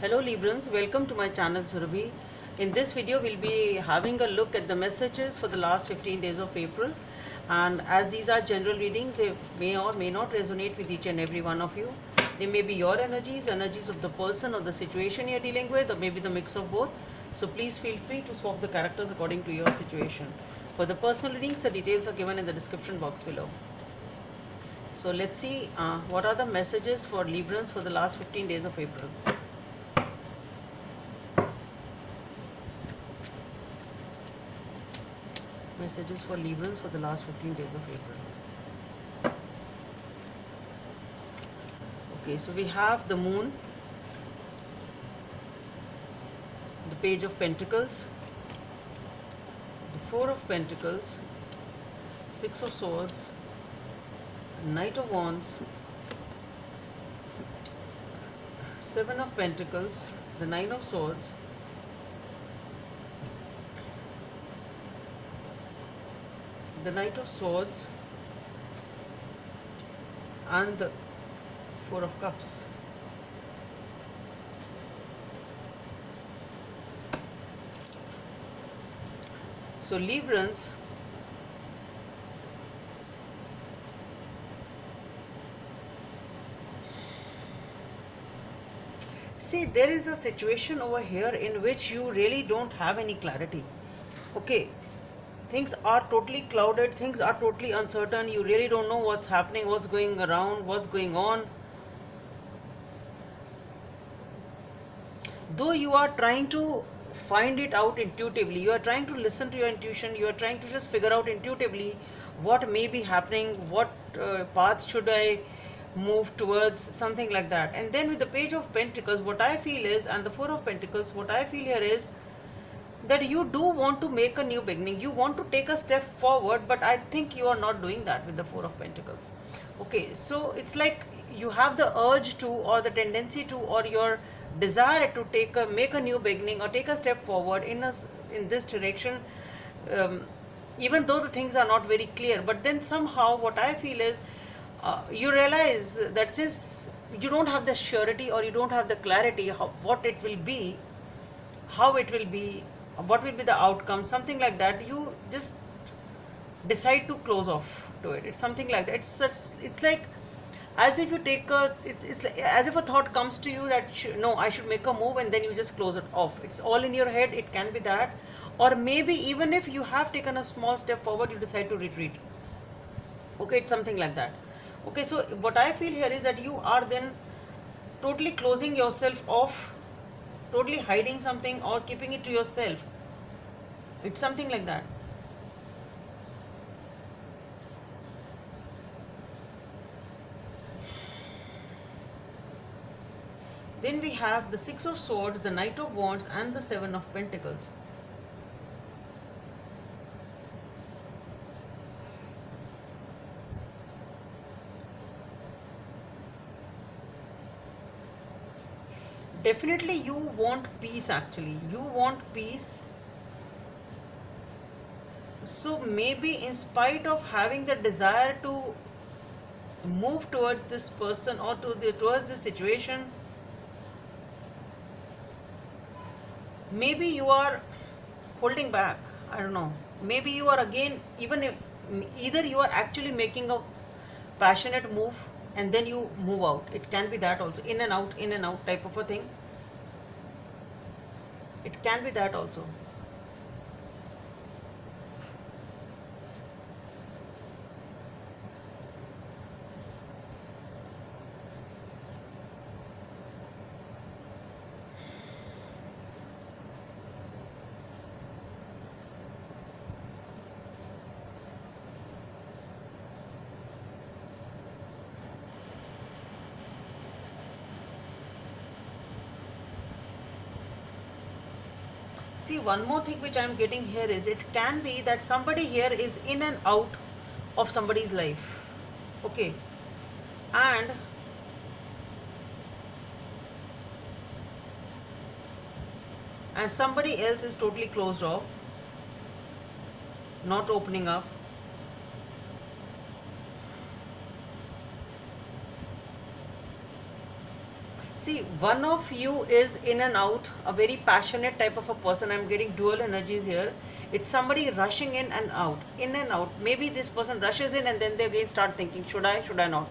Hello Librans, welcome to my channel Surabhi. In this video we'll be having a look at the messages for the last 15 days of April, and as these are general readings, they may or may not resonate with each and every one of you. They may be your energies, energies of the person or the situation you're dealing with, or maybe the mix of both. So please feel free to swap the characters according to your situation. For the personal readings, the details are given in the description box below. So let's see what are the messages for Librans for the last 15 days of April. Messages for Librans for the last 15 days of April. Okay, so we have the Moon, the Page of Pentacles, the Four of Pentacles, Six of Swords, Knight of Wands, Seven of Pentacles, the Nine of Swords, the Knight of Swords, and the Four of Cups. So Librans, see, there is a situation over here in which you really don't have any clarity. Okay, things are totally clouded, things are totally uncertain, you really don't know what's happening, what's going around, what's going on. Though you are trying to find it out intuitively, you are trying to listen to your intuition, you are trying to just figure out intuitively what may be happening, what path should I move towards, something like that. And then with the Page of Pentacles, what I feel is, and the Four of Pentacles, what I feel here is that you do want to make a new beginning, you want to take a step forward, but I think you are not doing that with the Four of Pentacles. Okay, so it's like you have the urge to, or the tendency to, or your desire to make a new beginning or take a step forward in this direction, even though the things are not very clear. But then somehow what I feel is you realize that since you don't have the surety or you don't have the clarity what it will be, how it will be, what will be the outcome, something like that, you just decide to close off to it. It's something like that. It's like as if you take a, it's like, as if a thought comes to you that no, I should make a move, and then you just close it off. It's all in your head. It can be that, or maybe even if you have taken a small step forward, you decide to retreat. Okay, it's something like that. Okay, so what I feel here is that you are then totally closing yourself off, totally hiding something or keeping it to yourself. It's something like that. Then we have the Six of Swords, the Knight of Wands, and the Seven of Pentacles. Definitely you want peace, actually. You want peace. So maybe in spite of having the desire to move towards this person or towards this situation, maybe you are holding back. I don't know. Maybe you are again, even if, either you are actually making a passionate move and then you move out. It can be that also. In and out type of a thing. It can be that also. See, one more thing which I am getting here is it can be that somebody here is in and out of somebody's life. Okay. And somebody else is totally closed off, not opening up. See, one of you is in and out, a very passionate type of a person. I'm getting dual energies here. It's somebody rushing in and out, in and out. Maybe this person rushes in and then they again start thinking, should I not?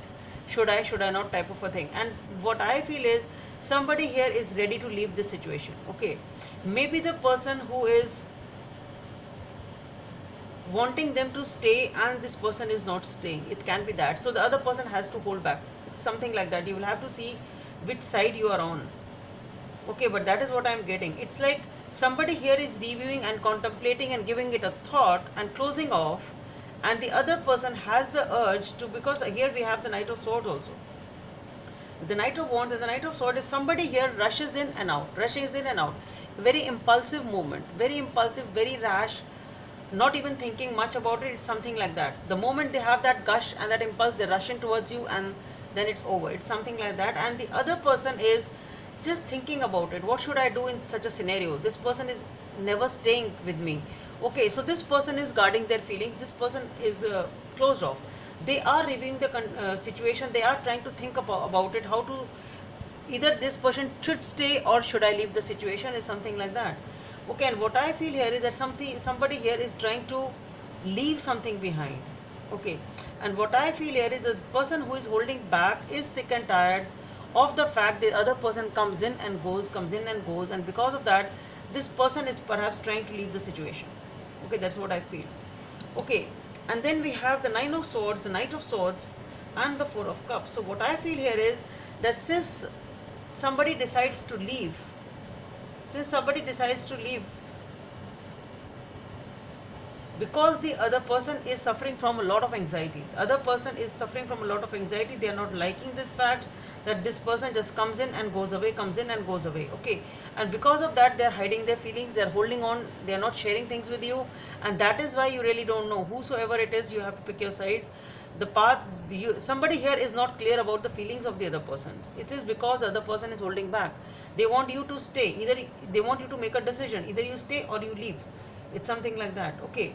Should I not type of a thing. And what I feel is somebody here is ready to leave this situation. Okay. Maybe the person who is wanting them to stay and this person is not staying. It can be that. So the other person has to hold back. It's something like that. You will have to see which side you are on. Okay, but that is what I'm getting. It's like somebody here is reviewing and contemplating and giving it a thought and closing off, and the other person has the urge to, because here we have the Knight of Swords also. The Knight of Wands and the Knight of Swords is somebody here rushes in and out, rushes in and out. Very impulsive movement, very impulsive, very rash, not even thinking much about it. It's something like that. The moment they have that gush and that impulse, they're rushing towards you and then it's over. It's something like that. And the other person is just thinking about it. What should I do in such a scenario? This person is never staying with me. Okay, so this person is guarding their feelings. This person is closed off. They are reviewing the situation. They are trying to think about it. How to, either this person should stay or should I leave the situation, is something like that. Okay, and what I feel here is that somebody here is trying to leave something behind. Okay, and what I feel here is the person who is holding back is sick and tired of the fact the other person comes in and goes, and because of that, this person is perhaps trying to leave the situation. Okay, that's what I feel. Okay, and then we have the Nine of Swords, the Knight of Swords, and the Four of Cups. So what I feel here is that since somebody decides to leave, because the other person is suffering from a lot of anxiety, they are not liking this fact that this person just comes in and goes away, okay, and because of that they are hiding their feelings, they are holding on, they are not sharing things with you, and that is why you really don't know. Whosoever it is, you have to pick your sides. The path, somebody here is not clear about the feelings of the other person. It is because the other person is holding back. They want you to stay, either they want you to make a decision, either you stay or you leave. It's something like that. Okay,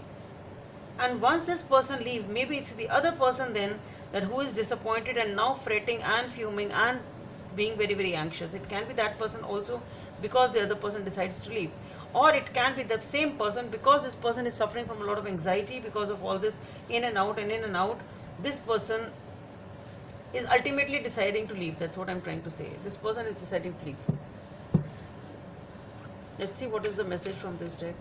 and once this person leave, maybe it's the other person then that who is disappointed and now fretting and fuming and being very, very anxious. It can be that person also, because the other person decides to leave, or it can be the same person because this person is suffering from a lot of anxiety because of all this in and out and in and out. This person is ultimately deciding to leave. That's what I'm trying to say. This person is deciding to leave. Let's see what is the message from this deck.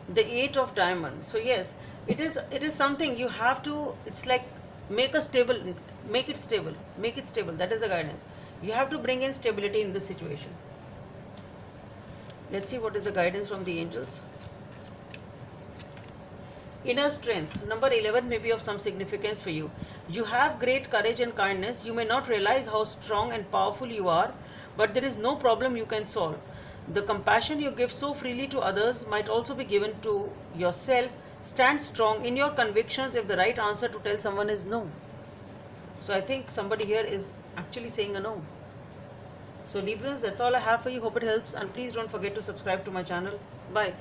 The Eight of Diamonds. So yes, it is something you have to, it's like make it stable. That is the guidance. You have to bring in stability in this situation. Let's see what is the guidance from the angels. Inner strength. Number 11 may be of some significance for you. You have great courage and kindness. You may not realize how strong and powerful you are, but there is no problem you can solve. The compassion you give so freely to others might also be given to yourself. Stand strong in your convictions if the right answer to tell someone is no. So I think somebody here is actually saying a no. So Librans, that's all I have for you. Hope it helps, and please don't forget to subscribe to my channel. Bye.